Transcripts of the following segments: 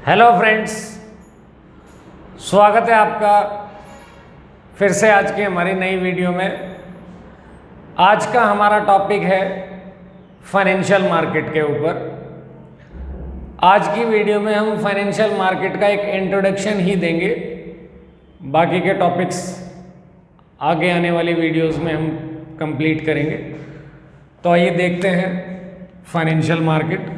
Hello friends, स्वागत है आपका फिर से आज की हमारी नई वीडियो में। आज का हमारा टॉपिक है फाइनेंशियल मार्केट के ऊपर। आज की वीडियो में हम फाइनेंशियल मार्केट का एक इंट्रोडक्शन ही देंगे, बाकी के टॉपिक्स आगे आने वाली वीडियोस में हम कंप्लीट करेंगे। तो आइए देखते हैं फाइनेंशियल मार्केट।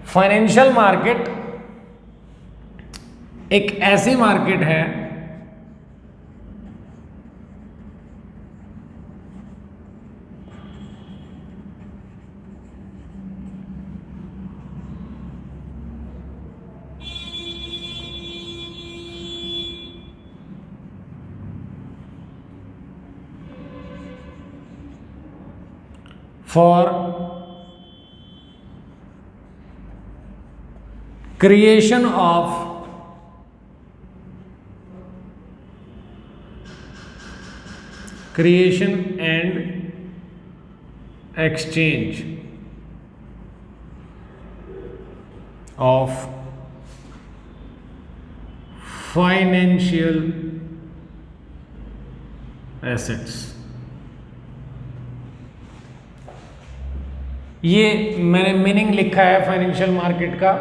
फाइनेंशियल मार्केट एक ऐसी मार्केट है for creation and exchange of financial assets। ये मैंने मीनिंग लिखा है फाइनेंशियल मार्केट का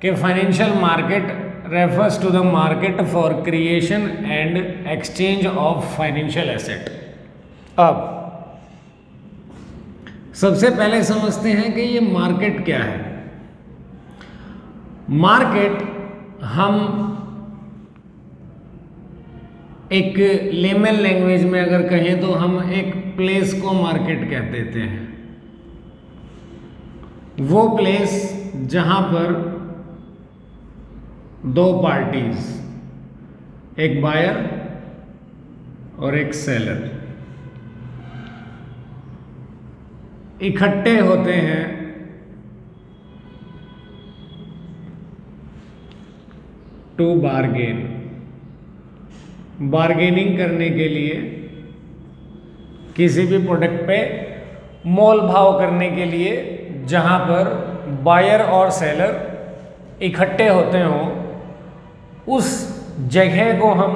कि financial market refers to the market for creation and exchange of financial asset. अब सबसे पहले समझते हैं कि ये मार्केट क्या है। मार्केट हम एक लेमन लैंग्वेज में अगर कहें तो हम एक प्लेस को मार्केट कह देते हैं। वो प्लेस जहां पर दो पार्टीज, एक बायर और एक सेलर, इकट्ठे होते हैं टू बार्गेनिंग करने के लिए, किसी भी प्रोडक्ट पे मोल भाव करने के लिए, जहां पर बायर और सेलर इकट्ठे होते हों, उस जगह को हम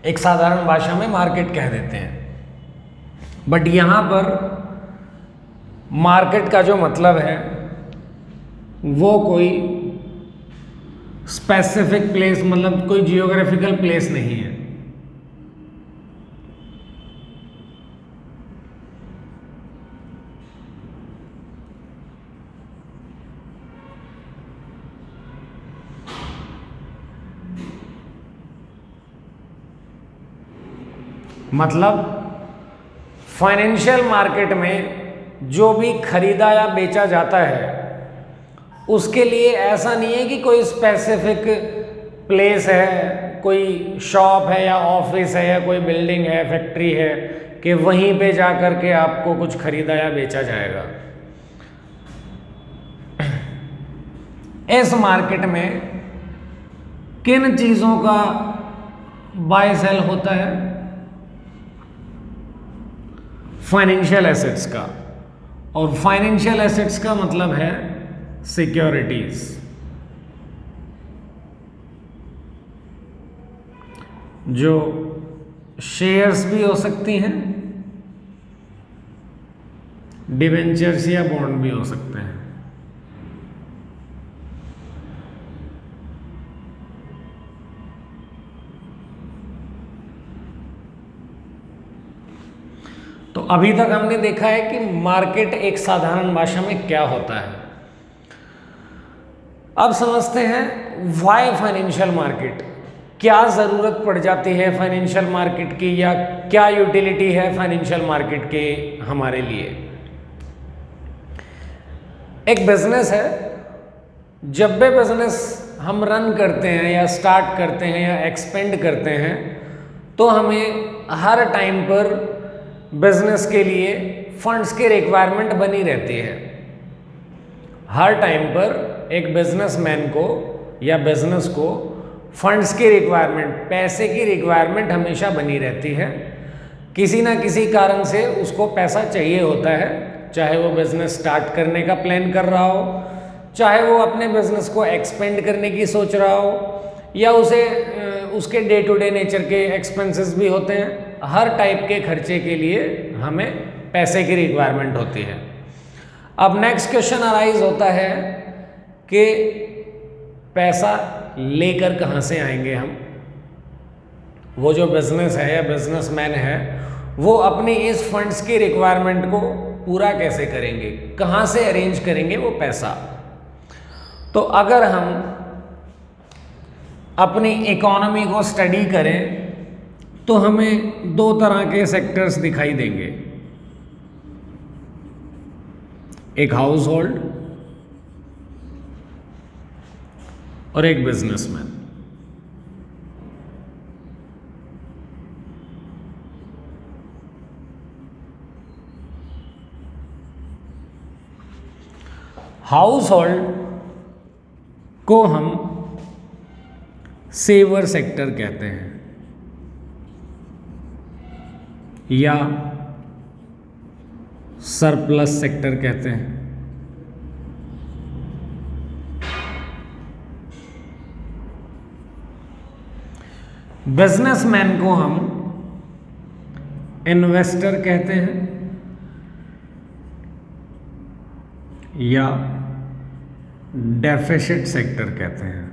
एक साधारण भाषा में मार्केट कह देते हैं। बट यहां पर मार्केट का जो मतलब है वो कोई स्पेसिफिक प्लेस, मतलब कोई जियोग्राफिकल प्लेस नहीं है। मतलब फाइनेंशियल मार्केट में जो भी खरीदा या बेचा जाता है उसके लिए ऐसा नहीं है कि कोई स्पेसिफिक प्लेस है, कोई शॉप है या ऑफिस है या कोई बिल्डिंग है, फैक्ट्री है, कि वहीं पे जा कर के आपको कुछ खरीदा या बेचा जाएगा। इस मार्केट में किन चीज़ों का बाय सेल होता है? फाइनेंशियल एसेट्स का। और फाइनेंशियल एसेट्स का मतलब है सिक्योरिटीज। जो शेयर्स भी हो सकती हैं, डिवेंचर्स या बॉन्ड भी हो सकते हैं। तो अभी तक हमने देखा है कि मार्केट एक साधारण भाषा में क्या होता है। अब समझते हैं व्हाई फाइनेंशियल मार्केट, क्या ज़रूरत पड़ जाती है फाइनेंशियल मार्केट की, या क्या यूटिलिटी है फाइनेंशियल मार्केट के हमारे लिए। एक बिजनेस है, जब भी बिजनेस हम रन करते हैं या स्टार्ट करते हैं या एक्सपेंड करते हैं तो हमें हर टाइम पर बिजनेस के लिए फंड्स की रिक्वायरमेंट बनी रहती है। हर टाइम पर एक बिजनेसमैन को या बिजनेस को फंड्स की रिक्वायरमेंट, पैसे की रिक्वायरमेंट हमेशा बनी रहती है। किसी ना किसी कारण से उसको पैसा चाहिए होता है, चाहे वो बिजनेस स्टार्ट करने का प्लान कर रहा हो, चाहे वो अपने बिजनेस को एक्सपेंड करने की सोच रहा हो, या उसे उसके डे टू डे नेचर के एक्सपेंसेस भी होते हैं। हर टाइप के खर्चे के लिए हमें पैसे की रिक्वायरमेंट होती है। अब नेक्स्ट क्वेश्चन अराइज होता है कि पैसा लेकर कहाँ से आएंगे हम। वो जो बिजनेस है या बिजनेसमैन है वो अपनी इस फंड्स की रिक्वायरमेंट को पूरा कैसे करेंगे, कहाँ से अरेंज करेंगे वो पैसा। तो अगर हम अपनी इकोनॉमी को स्टडी करें तो हमें दो तरह के सेक्टर्स दिखाई देंगे, एक हाउस होल्ड और एक बिजनेसमैन। हाउस होल्ड को हम सेवर सेक्टर कहते हैं या सरप्लस सेक्टर कहते हैं। बिजनेसमैन को हम इन्वेस्टर कहते हैं या डेफिसिट सेक्टर कहते हैं।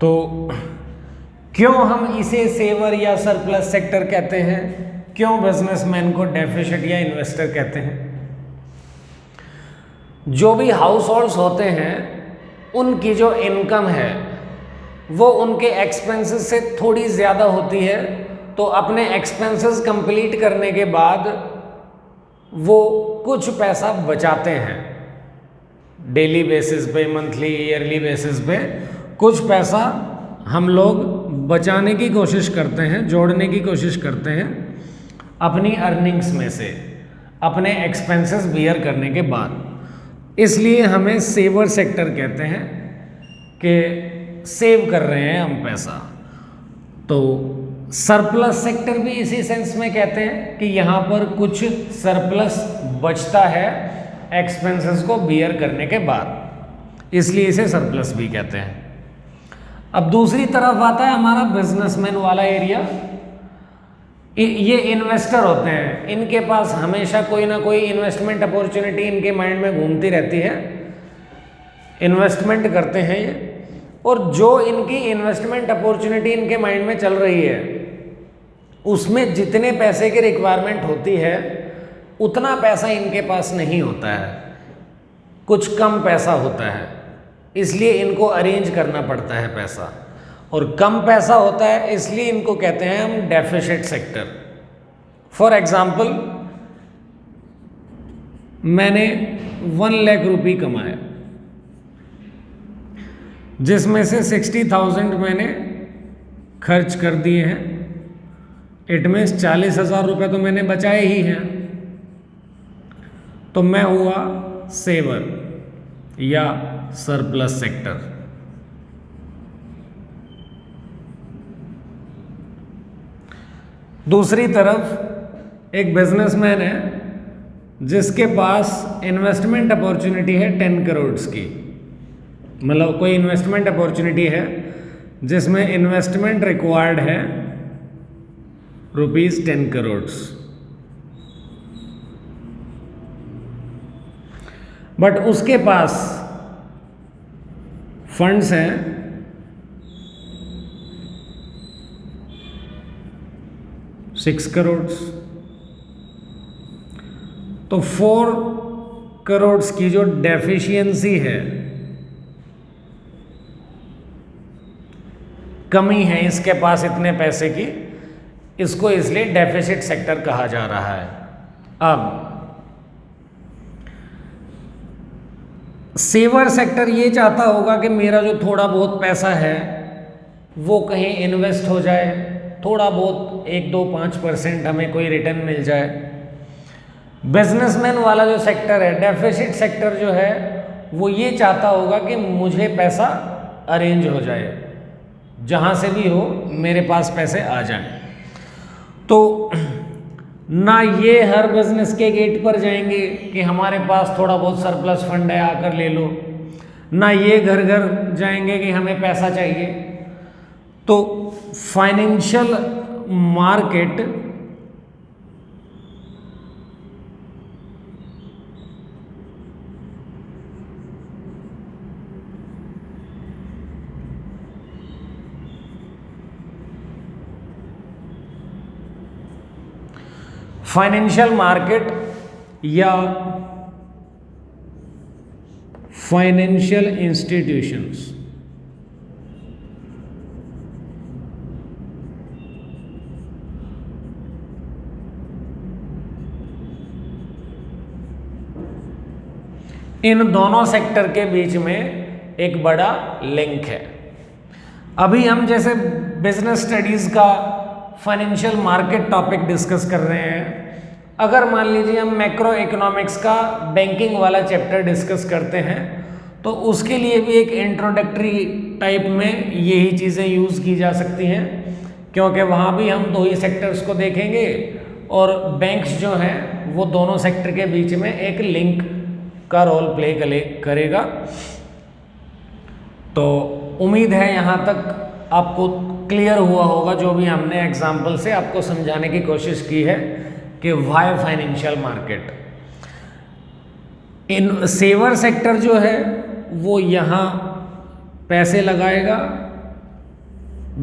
तो क्यों हम इसे सेवर या सरप्लस सेक्टर कहते हैं, क्यों बिजनेसमैन को डेफिसिट या इन्वेस्टर कहते हैं। जो भी हाउस होल्ड्स होते हैं उनकी जो इनकम है वो उनके एक्सपेंसेस से थोड़ी ज़्यादा होती है, तो अपने एक्सपेंसेस कंप्लीट करने के बाद वो कुछ पैसा बचाते हैं। डेली बेसिस पे, मंथली, ईयरली बेसिस पे कुछ पैसा हम लोग बचाने की कोशिश करते हैं, जोड़ने की कोशिश करते हैं अपनी अर्निंग्स में से, अपने एक्सपेंसेस बियर करने के बाद। इसलिए हमें सेवर सेक्टर कहते हैं कि सेव कर रहे हैं हम पैसा। तो सरप्लस सेक्टर भी इसी सेंस में कहते हैं कि यहाँ पर कुछ सरप्लस बचता है एक्सपेंसेस को बियर करने के बाद, इसलिए इसे सरप्लस भी कहते हैं। अब दूसरी तरफ आता है हमारा बिजनेसमैन वाला एरिया। ये इन्वेस्टर होते हैं, इनके पास हमेशा कोई ना कोई इन्वेस्टमेंट अपॉर्चुनिटी इनके माइंड में घूमती रहती है, इन्वेस्टमेंट करते हैं ये। और जो इनकी इन्वेस्टमेंट अपॉर्चुनिटी इनके माइंड में चल रही है उसमें जितने पैसे की रिक्वायरमेंट होती है उतना पैसा इनके पास नहीं होता है, कुछ कम पैसा होता है, इसलिए इनको अरेंज करना पड़ता है पैसा। और कम पैसा होता है इसलिए इनको कहते हैं हम डेफिसिट सेक्टर। फॉर एग्जाम्पल, मैंने 1 लाख रुपये कमाए जिसमें से 60,000 मैंने खर्च कर दिए हैं। इट मीन्स 40,000 रुपये तो मैंने बचाए ही हैं। तो मैं हुआ सेवर या सरप्लस सेक्टर। दूसरी तरफ एक बिजनेसमैन है जिसके पास इन्वेस्टमेंट अपॉर्चुनिटी है 10 करोड़ की, मतलब कोई इन्वेस्टमेंट अपॉर्चुनिटी है जिसमें इन्वेस्टमेंट रिक्वायर्ड है ₹10 करोड़, बट उसके पास फंड्स हैं ₹6 करोड़। तो 4 करोड़ की जो डेफिशिएंसी है, कमी है इसके पास इतने पैसे की, इसको इसलिए डेफिसिट सेक्टर कहा जा रहा है। अब सेवर सेक्टर ये चाहता होगा कि मेरा जो थोड़ा बहुत पैसा है वो कहीं इन्वेस्ट हो जाए, थोड़ा बहुत 1-2-5% हमें कोई रिटर्न मिल जाए। बिजनेसमैन वाला जो सेक्टर है, डेफिसिट सेक्टर जो है, वो ये चाहता होगा कि मुझे पैसा अरेंज हो जाए, जहाँ से भी हो मेरे पास पैसे आ जाएं। तो ना ये हर बिजनेस के गेट पर जाएंगे कि हमारे पास थोड़ा बहुत सरप्लस फंड है आकर ले लो, ना ये घर घर जाएंगे कि हमें पैसा चाहिए। तो फाइनेंशियल मार्केट या फाइनेंशियल इंस्टीट्यूशंस इन दोनों सेक्टर के बीच में एक बड़ा लिंक है। अभी हम जैसे बिजनेस स्टडीज का फाइनेंशियल मार्केट टॉपिक डिस्कस कर रहे हैं, अगर मान लीजिए हम मैक्रो इकोनॉमिक्स का बैंकिंग वाला चैप्टर डिस्कस करते हैं तो उसके लिए भी एक इंट्रोडक्टरी टाइप में यही चीज़ें यूज़ की जा सकती हैं, क्योंकि वहाँ भी हम दो ही सेक्टर्स को देखेंगे और बैंक्स जो हैं वो दोनों सेक्टर के बीच में एक लिंक का रोल प्ले करेगा। तो उम्मीद है यहाँ तक आपको क्लियर हुआ होगा जो भी हमने एग्जाम्पल से आपको समझाने की कोशिश की है कि why financial market. In several sector जो है वो यहाँ पैसे लगाएगा,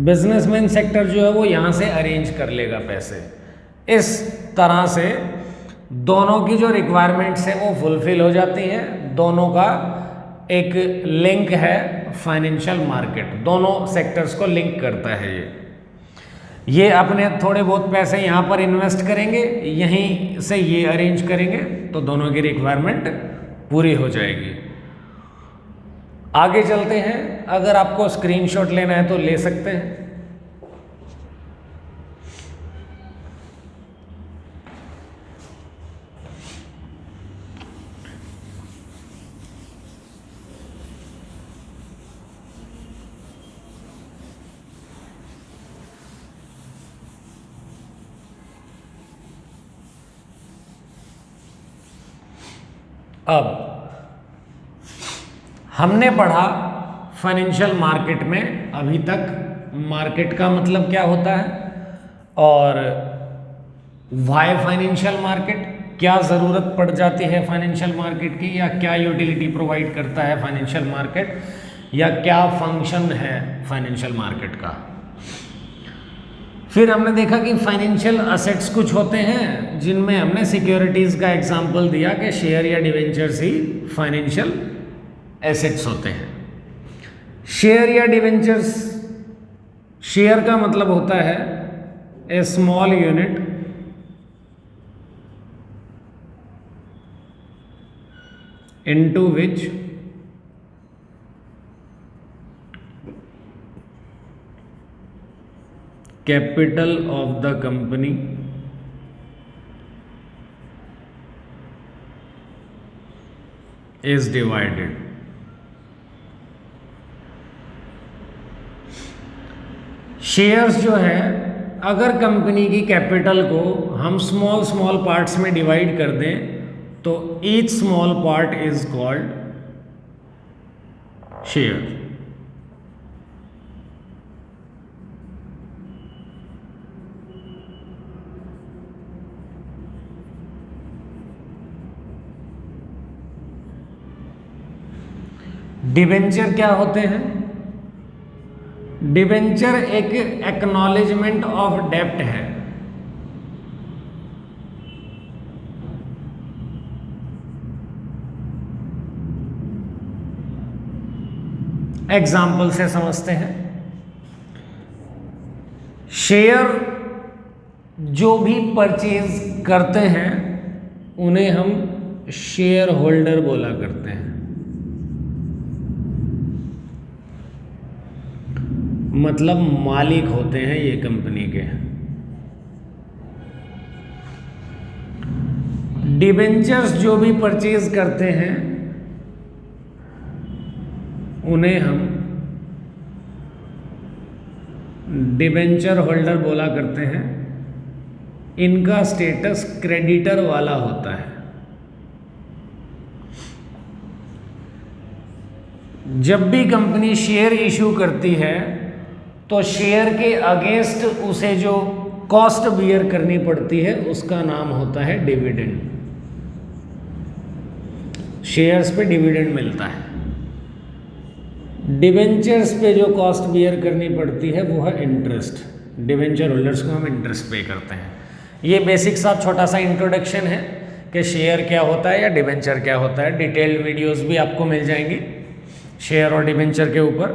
बिजनेसमैन सेक्टर जो है वो यहाँ से अरेंज कर लेगा पैसे। इस तरह से दोनों की जो रिक्वायरमेंट्स है वो फुलफिल हो जाती हैं, दोनों का एक लिंक है फाइनेंशियल मार्केट, दोनों सेक्टर्स को लिंक करता है। ये अपने थोड़े बहुत पैसे यहाँ पर इन्वेस्ट करेंगे, यहीं से ये अरेंज करेंगे तो दोनों की रिक्वायरमेंट पूरी हो जाएगी। आगे चलते हैं, अगर आपको स्क्रीनशॉट लेना है तो ले सकते हैं। अब हमने पढ़ा फाइनेंशियल मार्केट में अभी तक मार्केट का मतलब क्या होता है और व्हाई फाइनेंशियल मार्केट, क्या ज़रूरत पड़ जाती है फाइनेंशियल मार्केट की, या क्या यूटिलिटी प्रोवाइड करता है फाइनेंशियल मार्केट, या क्या फंक्शन है फाइनेंशियल मार्केट का। फिर हमने देखा कि फाइनेंशियल असेट्स कुछ होते हैं जिनमें हमने सिक्योरिटीज़ का एग्जांपल दिया कि शेयर या डिवेंचर्स ही फाइनेंशियल एसेट्स होते हैं। शेयर या डिवेंचर्स, शेयर का मतलब होता है a small unit into which capital of the company is divided। Shares जो है, अगर कंपनी की कैपिटल को हम स्मॉल स्मॉल पार्ट्स में डिवाइड कर दें तो each small part is called share. Debenture क्या होते हैं? डिबेंचर एक एक्नॉलेजमेंट ऑफ डेब्ट है। एग्जाम्पल से समझते हैं। शेयर जो भी परचेज करते हैं उन्हें हम शेयर होल्डर बोला करते हैं। मतलब मालिक होते हैं ये कंपनी के। डिबेंचर्स जो भी परचेज करते हैं उन्हें हम डिबेंचर होल्डर बोला करते हैं। इनका स्टेटस क्रेडिटर वाला होता है। जब भी कंपनी शेयर इशू करती है तो शेयर के अगेंस्ट उसे जो कॉस्ट बियर करनी पड़ती है उसका नाम होता है डिविडेंड। शेयर्स पे डिविडेंड मिलता है। डिबेंचर्स पे जो कॉस्ट बियर करनी पड़ती है वो है इंटरेस्ट। डिबेंचर होल्डर्स को हम इंटरेस्ट पे करते हैं। ये बेसिक सा छोटा सा इंट्रोडक्शन है कि शेयर क्या होता है या डिबेंचर क्या होता है। डिटेल्ड वीडियोस भी आपको मिल जाएंगी शेयर और डिबेंचर के ऊपर।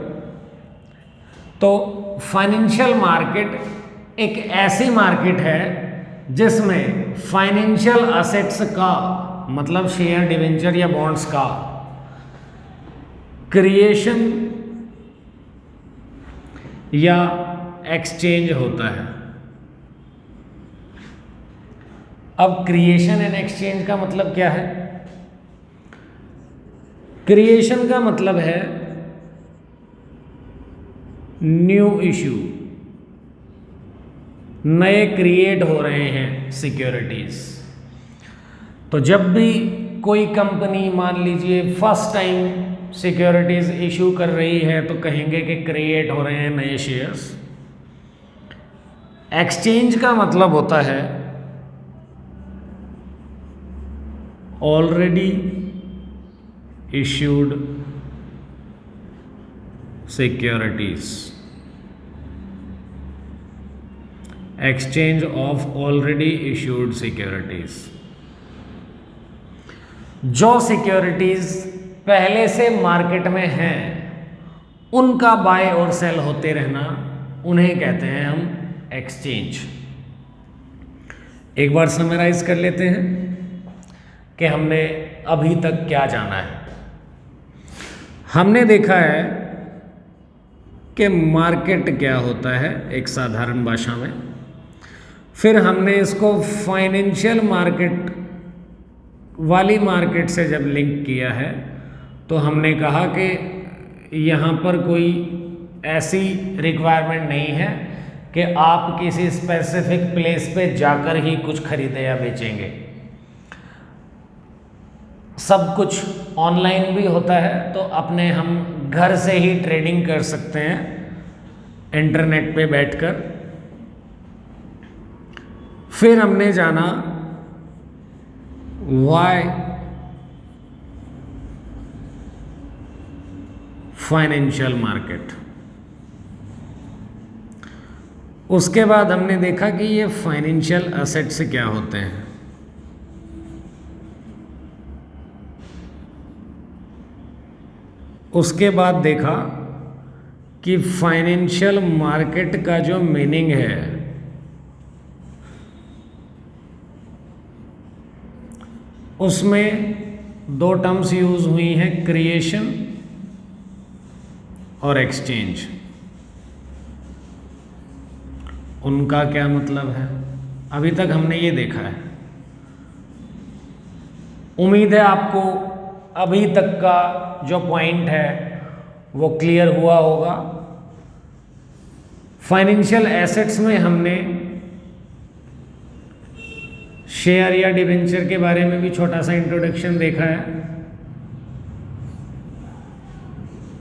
तो फाइनेंशियल मार्केट एक ऐसी मार्केट है जिसमें फाइनेंशियल असेट्स का मतलब शेयर, डिबेंचर या बॉन्ड्स का क्रिएशन या एक्सचेंज होता है। अब क्रिएशन एंड एक्सचेंज का मतलब क्या है? क्रिएशन का मतलब है न्यू इशू, नए क्रिएट हो रहे हैं सिक्योरिटीज। तो जब भी कोई कंपनी मान लीजिए फर्स्ट टाइम सिक्योरिटीज इशू कर रही है तो कहेंगे कि क्रिएट हो रहे हैं नए शेयर्स। एक्सचेंज का मतलब होता है already issued securities, exchange of already issued securities. जो सिक्योरिटीज पहले से मार्केट में हैं उनका बाय और सेल होते रहना, उन्हें कहते हैं हम एक्सचेंज। एक बार समराइज कर लेते हैं कि हमने अभी तक क्या जाना है। हमने देखा है कि मार्केट क्या होता है एक साधारण भाषा में। फिर हमने इसको फाइनेंशियल मार्केट वाली मार्केट से जब लिंक किया है तो हमने कहा कि यहाँ पर कोई ऐसी रिक्वायरमेंट नहीं है कि आप किसी स्पेसिफिक प्लेस पे जाकर ही कुछ खरीदे या बेचेंगे। सब कुछ ऑनलाइन भी होता है, तो अपने हम घर से ही ट्रेडिंग कर सकते हैं इंटरनेट पे बैठकर। फिर हमने जाना वाई फाइनेंशियल मार्केट। उसके बाद हमने देखा कि ये फाइनेंशियल असेट्स क्या होते हैं। उसके बाद देखा कि फाइनेंशियल मार्केट का जो मीनिंग है उसमें दो टर्म्स यूज हुई हैं, क्रिएशन और एक्सचेंज। उनका क्या मतलब है अभी तक हमने ये देखा है। उम्मीद है आपको अभी तक का जो पॉइंट है वो क्लियर हुआ होगा। फाइनेंशियल एसेट्स में हमने शेयर या डिबेंचर के बारे में भी छोटा सा इंट्रोडक्शन देखा है।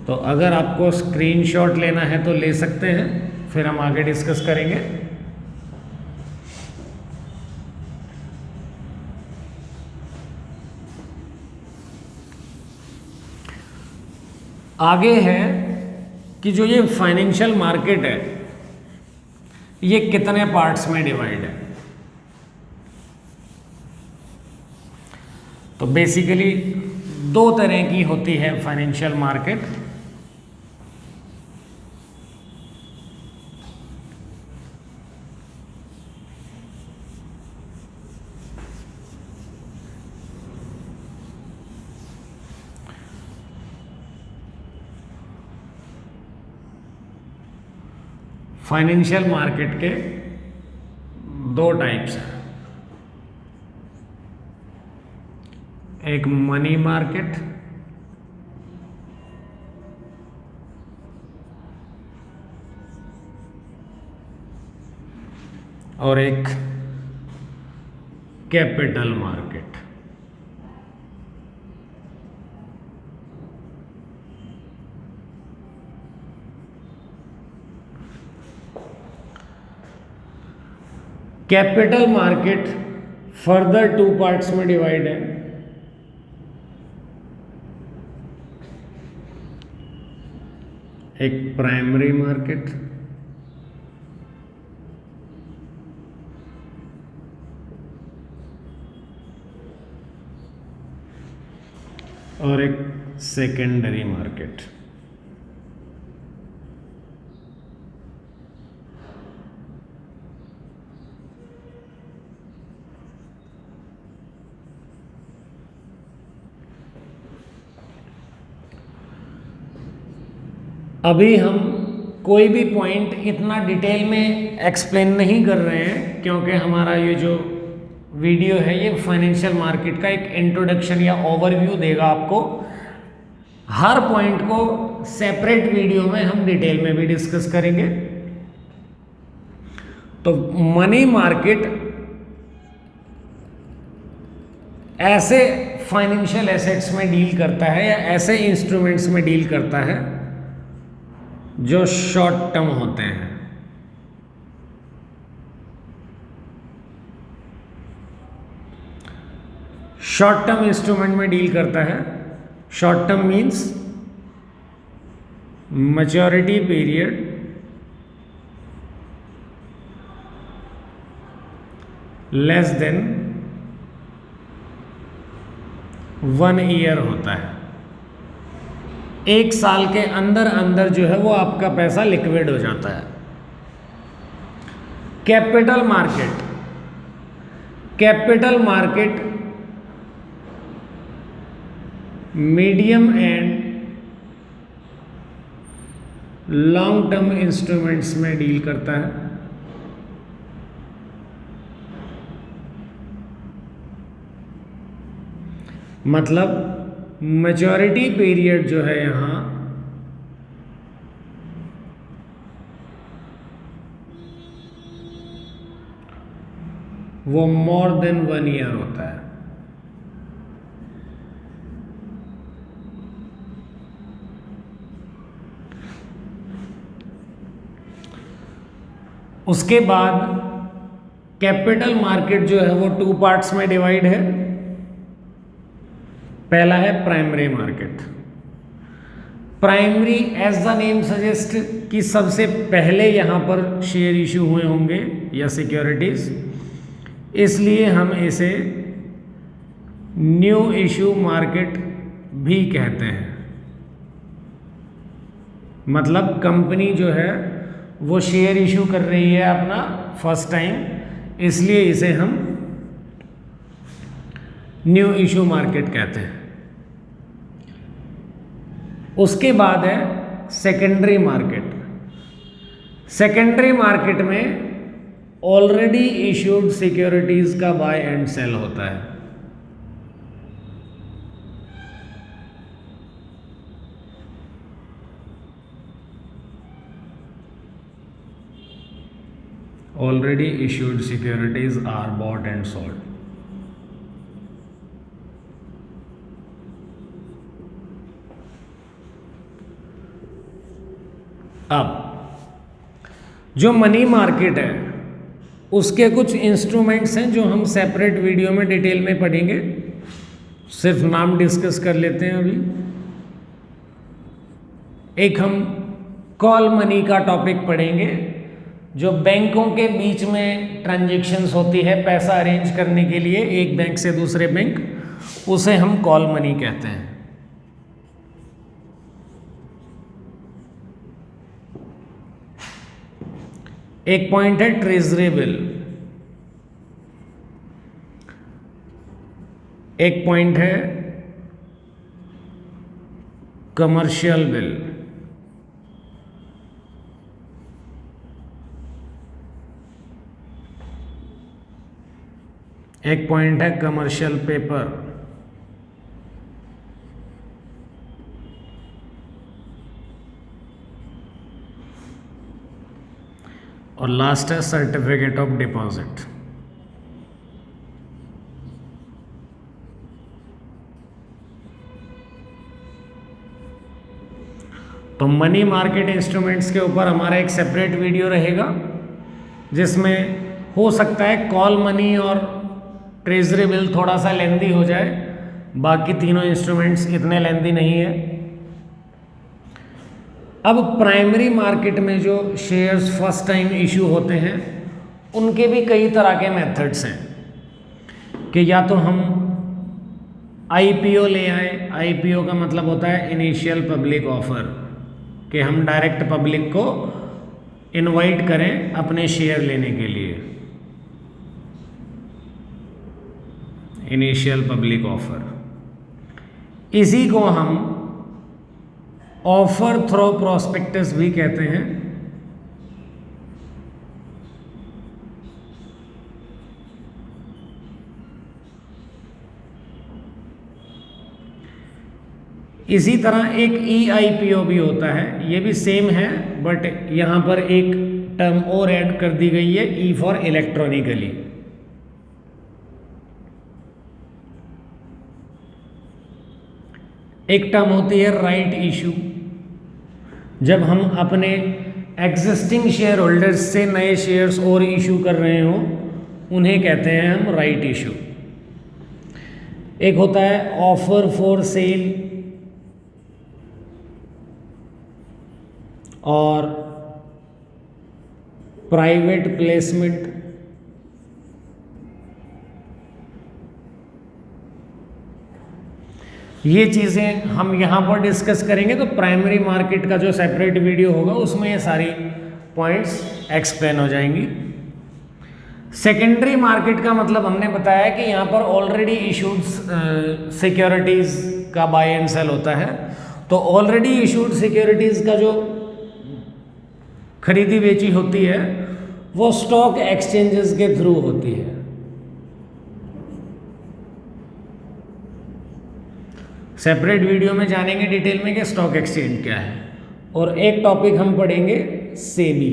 तो अगर आपको स्क्रीनशॉट लेना है तो ले सकते हैं, फिर हम आगे डिस्कस करेंगे। आगे है कि जो ये फाइनेंशियल मार्केट है ये कितने पार्ट्स में डिवाइड है। तो बेसिकली दो तरह की होती है फाइनेंशियल मार्केट। फाइनेंशियल मार्केट के दो टाइप्स हैं, एक मनी मार्केट और एक capital market. Capital market further two parts में डिवाइड है। एक प्राइमरी मार्केट और एक सेकेंडरी मार्केट। अभी हम कोई भी पॉइंट इतना डिटेल में एक्सप्लेन नहीं कर रहे हैं, क्योंकि हमारा ये जो वीडियो है ये फाइनेंशियल मार्केट का एक इंट्रोडक्शन या ओवरव्यू देगा आपको। हर पॉइंट को सेपरेट वीडियो में हम डिटेल में भी डिस्कस करेंगे। तो मनी मार्केट ऐसे फाइनेंशियल एसेट्स में डील करता है या ऐसे इंस्ट्रूमेंट्स में डील करता है जो शॉर्ट टर्म होते हैं। शॉर्ट टर्म इंस्ट्रूमेंट में डील करता है। Short term means maturity period less than 1 year होता है। एक साल के अंदर अंदर जो है वो आपका पैसा लिक्विड हो जाता है। Capital market, capital market medium and long term instruments में डील करता है। मतलब मैच्योरिटी पीरियड जो है यहाँ वो मोर देन 1 ईयर होता है। उसके बाद कैपिटल मार्केट जो है वो 2 पार्ट्स में डिवाइड है। पहला है primary market. Primary as the name suggest कि सबसे पहले यहाँ पर शेयर इशू हुए होंगे या सिक्योरिटीज, इसलिए हम इसे न्यू इशू मार्केट भी कहते हैं। मतलब कंपनी जो है वो शेयर इशू कर रही है अपना फर्स्ट टाइम, इसलिए इसे हम न्यू इशू मार्केट कहते हैं। उसके बाद है सेकेंडरी मार्केट। सेकेंडरी मार्केट में ऑलरेडी इश्यूड सिक्योरिटीज का बाय एंड सेल होता है। Already issued securities are bought and sold. अब जो मनी मार्केट है उसके कुछ इंस्ट्रूमेंट्स हैं जो हम सेपरेट वीडियो में डिटेल में पढ़ेंगे, सिर्फ नाम डिस्कस कर लेते हैं अभी। एक हम कॉल मनी का टॉपिक पढ़ेंगे, जो बैंकों के बीच में ट्रांजैक्शंस होती है पैसा अरेंज करने के लिए एक बैंक से दूसरे बैंक, उसे हम कॉल मनी कहते हैं। एक पॉइंट है ट्रेजरी बिल, एक पॉइंट है कमर्शियल बिल, एक पॉइंट है कमर्शियल पेपर, और लास्ट है सर्टिफिकेट ऑफ डिपॉजिट। तो मनी मार्केट इंस्ट्रूमेंट्स के ऊपर हमारा एक सेपरेट वीडियो रहेगा, जिसमें हो सकता है कॉल मनी और ट्रेजरी बिल थोड़ा सा लेंदी हो जाए, बाकी तीनों इंस्ट्रूमेंट्स इतने लेंदी नहीं है। अब प्राइमरी मार्केट में जो शेयर्स फर्स्ट टाइम इशू होते हैं उनके भी कई तरह के मेथड्स हैं कि या तो हम आईपीओ ले आए। आईपीओ का मतलब होता है इनिशियल पब्लिक ऑफर, कि हम डायरेक्ट पब्लिक को इनवाइट करें अपने शेयर लेने के लिए, इनिशियल पब्लिक ऑफर। इसी को हम ऑफर थ्रो प्रोस्पेक्टस भी कहते हैं। इसी तरह एक EIPO भी होता है, ये भी सेम है, बट यहां पर एक टर्म और ऐड कर दी गई है, E फॉर इलेक्ट्रॉनिकली। एक टर्म होती है राइट इशू, जब हम अपने एग्जिस्टिंग शेयर होल्डर्स से नए शेयर्स और इशू कर रहे हो उन्हें कहते हैं हम राइट इशू। एक होता है ऑफर फॉर सेल और प्राइवेट प्लेसमेंट। ये चीज़ें हम यहाँ पर डिस्कस करेंगे, तो प्राइमरी मार्केट का जो सेपरेट वीडियो होगा उसमें ये सारी पॉइंट्स एक्सप्लेन हो जाएंगी। सेकेंडरी मार्केट का मतलब हमने बताया कि यहाँ पर ऑलरेडी इशूड सिक्योरिटीज़ का बाय एंड सेल होता है। तो ऑलरेडी इशूड सिक्योरिटीज़ का जो खरीदी बेची होती है वो स्टॉक एक्सचेंजेस के थ्रू होती है। सेपरेट वीडियो में जानेंगे डिटेल में कि स्टॉक एक्सचेंज क्या है। और एक टॉपिक हम पढ़ेंगे SEBI,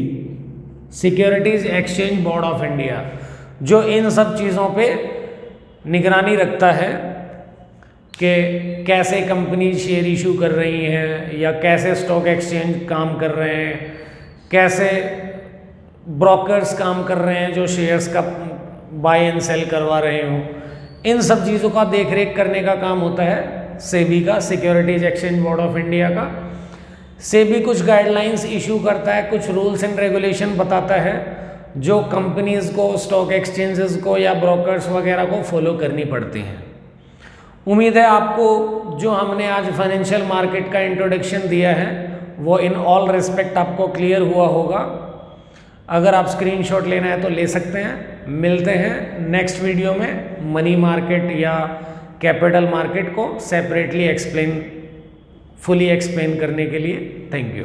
securities exchange board of India, जो इन सब चीज़ों पे निगरानी रखता है कि कैसे कंपनी शेयर इशू कर रही हैं या कैसे स्टॉक एक्सचेंज काम कर रहे हैं, कैसे ब्रोकर्स काम कर रहे हैं जो शेयर्स का बाय एंड सेल करवा रहे हों। इन सब चीज़ों का देखरेख करने का काम होता है सेबी का, securities exchange board of India का। सेबी कुछ गाइडलाइंस इशू करता है, कुछ रूल्स एंड रेगुलेशन बताता है जो कंपनीज को, स्टॉक एक्सचेंजेस को या ब्रोकर्स वगैरह को फॉलो करनी पड़ती हैं। उम्मीद है आपको जो हमने आज फाइनेंशियल मार्केट का इंट्रोडक्शन दिया है वो इन ऑल रिस्पेक्ट आपको क्लियर हुआ होगा। अगर आप स्क्रीनशॉट लेना है तो ले सकते हैं। मिलते हैं नेक्स्ट वीडियो में मनी मार्केट या कैपिटल मार्केट को सेपरेटली फुली एक्सप्लेन करने के लिए। Thank you.